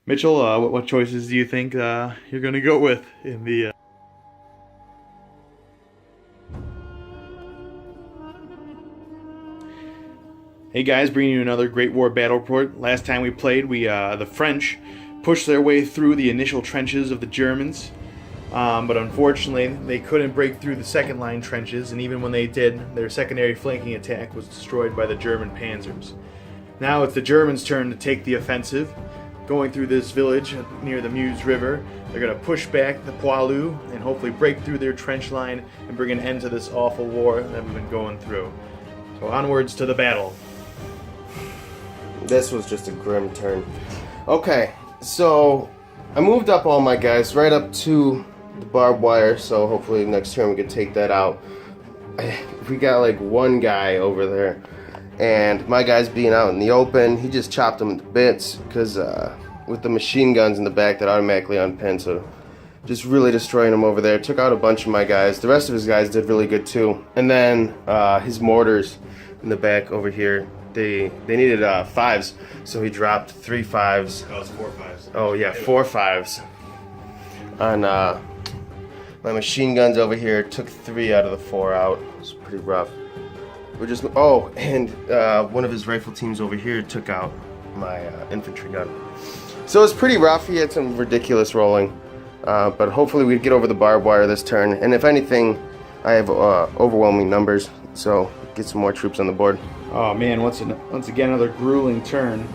Mitchell, what choices do you think you're going to go with in the... Hey guys, bringing you another Great War battle report. Last time we played, the French pushed their way through the initial trenches of the Germans, but unfortunately they couldn't break through the second line trenches, and even when they did, their secondary flanking attack was destroyed by the German panzers. Now it's the Germans' turn to take the offensive. Going through this village near the Meuse River, they're going to push back the Poilus and hopefully break through their trench line and bring an end to this awful war that we've been going through. So onwards to the battle. This was just a grim turn. Okay, so I moved up all my guys right up to the barbed wire, so hopefully next turn we can take that out. We got like one guy over there, and my guy's being out in the open. He just chopped him into bits because with the machine guns in the back that automatically unpin, so just really destroying him over there. Took out a bunch of my guys. The rest of his guys did really good too. And then his mortars in the back over here, they needed 5s, so he dropped 3 5s. That was 4 5s. Oh yeah, 4 5s. On my machine guns over here, took 3 out of the 4 out. It was pretty rough. And one of his rifle teams over here took out my infantry gun. So it was pretty rough. He had some ridiculous rolling, but hopefully we'd get over the barbed wire this turn. And if anything, I have overwhelming numbers, so get some more troops on the board. Oh man, once again another grueling turn.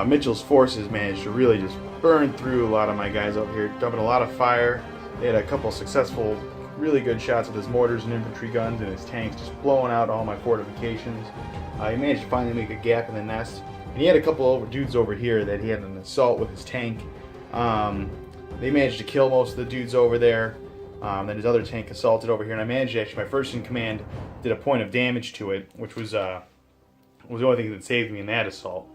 Mitchell's forces managed to really just burn through a lot of my guys over here, dumping a lot of fire. They had a couple successful, really good shots with his mortars and infantry guns and his tanks, just blowing out all my fortifications. He managed to finally make a gap in the nest. And he had a couple of dudes over here that he had an assault with his tank. They managed to kill most of the dudes over there. Then his other tank assaulted over here, and I managed to actually, my first in command did a point of damage to it, which was the only thing that saved me in that assault.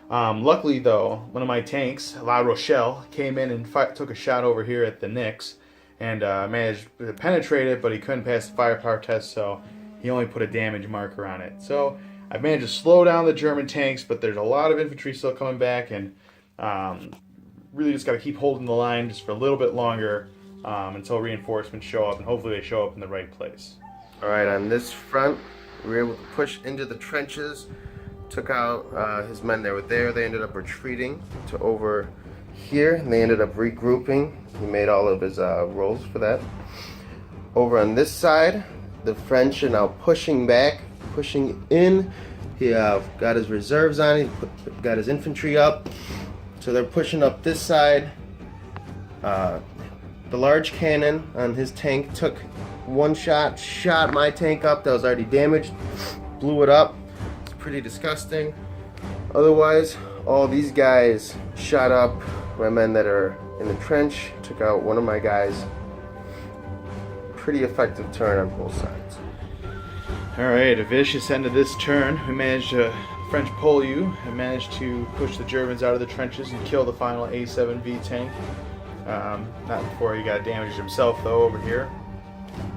Luckily though, one of my tanks, La Rochelle, came in and took a shot over here at the Nix, and managed to penetrate it, but he couldn't pass the firepower test, so he only put a damage marker on it. So I've managed to slow down the German tanks, but there's a lot of infantry still coming back, and really just got to keep holding the line just for a little bit longer until reinforcements show up, and hopefully they show up in the right place. Alright, on this front, we were able to push into the trenches, took out his men that were there. They ended up retreating to over here, and they ended up regrouping. He made all of his rolls for that. Over on this side, the French are now pushing back, pushing in. He got his reserves on, he got his infantry up. So they're pushing up this side. The large cannon on his tank took one shot, shot my tank up that was already damaged, blew it up. It's pretty disgusting. Otherwise, all these guys shot up my men that are in the trench, took out one of my guys. Pretty effective turn on both sides. Alright, a vicious end to this turn. We managed to, French Poilus have managed to push the Germans out of the trenches and kill the final A7V tank. Not before he got damaged himself though over here.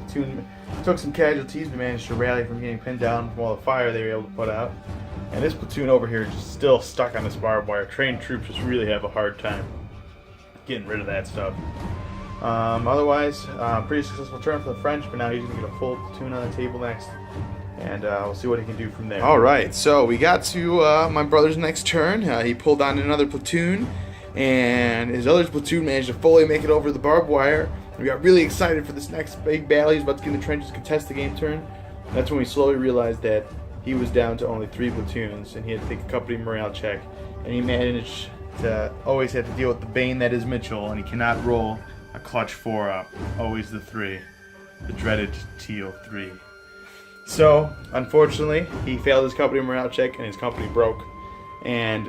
Platoon took some casualties, but managed to rally from getting pinned down from all the fire they were able to put out. And this platoon over here is just still stuck on this barbed wire. Trained troops just really have a hard time getting rid of that stuff. Otherwise, pretty successful turn for the French, but now he's going to get a full platoon on the table next. And we'll see what he can do from there. Alright, so we got to my brother's next turn. He pulled on another platoon, and his other platoon managed to fully make it over the barbed wire. We got really excited for this next big battle. He's about to get in the trenches, contest the game turn. That's when we slowly realized that he was down to only 3 platoons, and he had to take a company morale check. And he managed to always have to deal with the bane that is Mitchell, and he cannot roll a clutch 4 up. Always the 3. The dreaded teal 3. So, unfortunately, he failed his company morale check, and his company broke. And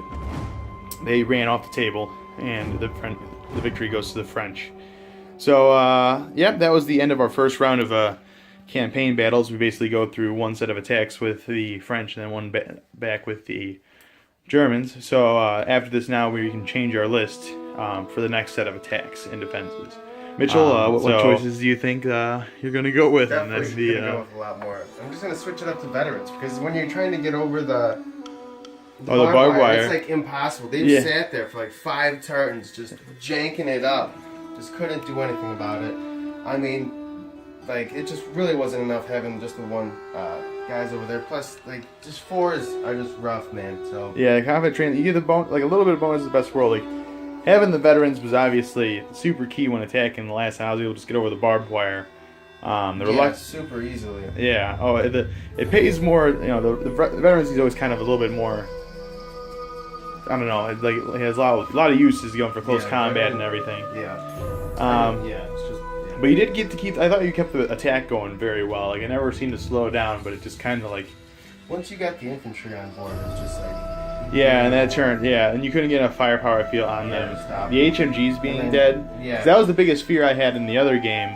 they ran off the table, and the victory goes to the French. So, yeah, that was the end of our first round of campaign battles. We basically go through one set of attacks with the French and then one back with the Germans. So, after this now, we can change our list for the next set of attacks and defenses. Mitchell, what choices do you think you're going to go with? Definitely going to go with a lot more. I'm just going to switch it up to veterans, because when you're trying to get over the The barbed wire. It's like impossible. They Yeah. sat there for like 5 turns just janking it up. Just couldn't do anything about it. I mean, like, it just really wasn't enough having just the one guys over there. Plus, like, just 4s are just rough, man. So Yeah, the combat training, you get the like a little bit of bonus is the best world. Like having the veterans was obviously super key when attacking. The last time I was able to just get over the barbed wire. super easily. Yeah. Oh, it pays more. You know, the veterans is always kind of a little bit more. I don't know. It has a lot of uses going for close combat and everything. Yeah. It's just. Yeah. But you did get to keep. I thought you kept the attack going very well. Like it never seemed to slow down, but it just kind of like. Once you got the infantry on board, it was just like. Yeah, and that turned. Yeah, and you couldn't get enough firepower. I feel on them. The HMGs being dead. Yeah. 'Cause that was the biggest fear I had in the other game.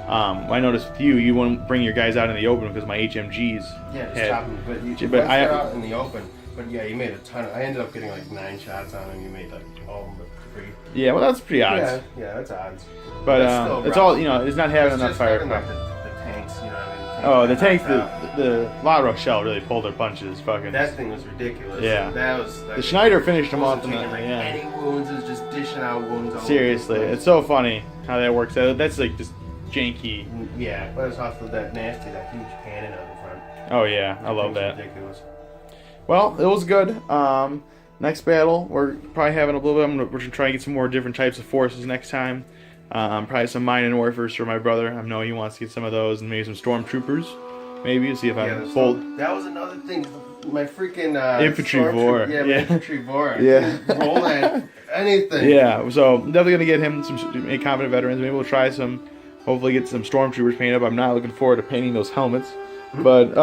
I noticed with you wouldn't bring your guys out in the open because my HMGs. Yeah, just had, stop them. But but they're out in the open. But yeah, you made a ton. I ended up getting like 9 shots on him. You made like all of them with 3. Yeah, well, that's pretty odds. Yeah, that's odds. But still it's rough. all it's not having It's enough just having, firepower. like, the tanks, you know what I mean? Oh, the tanks, out. the Lotro shell really pulled their punches. Fucking. That thing was ridiculous. Yeah. That was. Like, The Schneider finished him off. wasn't taking, like, any wounds. It was just dishing out wounds. All Seriously, over the place. it's so funny how that works. That's like just janky. Yeah, but it's off of that nasty, that huge cannon on the front. Oh yeah, I love That that. thing's ridiculous. Well, it was good. Next battle, we're probably having a little bit. We're gonna try and get some more different types of forces next time. Probably some mine and warfers for my brother. I know he wants to get some of those, and maybe some stormtroopers. Maybe see if I can fold. That was another thing. My freaking Infantry vor. Yeah, my infantry vor. Yeah. Roll that anything. Yeah, so I'm definitely gonna get him some competent veterans. Maybe we'll try some. Hopefully, get some stormtroopers painted up. I'm not looking forward to painting those helmets, but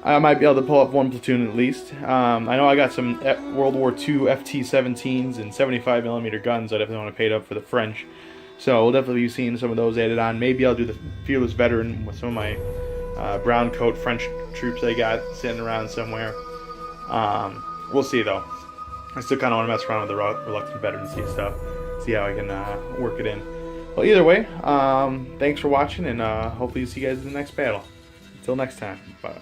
I might be able to pull up one platoon at least. I know I got some World War II FT-17s and 75mm guns I definitely want to paint up for the French. So we'll definitely be seeing some of those added on. Maybe I'll do the fearless veteran with some of my brown coat French troops I got sitting around somewhere. We'll see though. I still kind of want to mess around with the reluctant veteran stuff. See how I can work it in. Well, either way, thanks for watching, and hopefully see you guys in the next battle. Until next time, bye.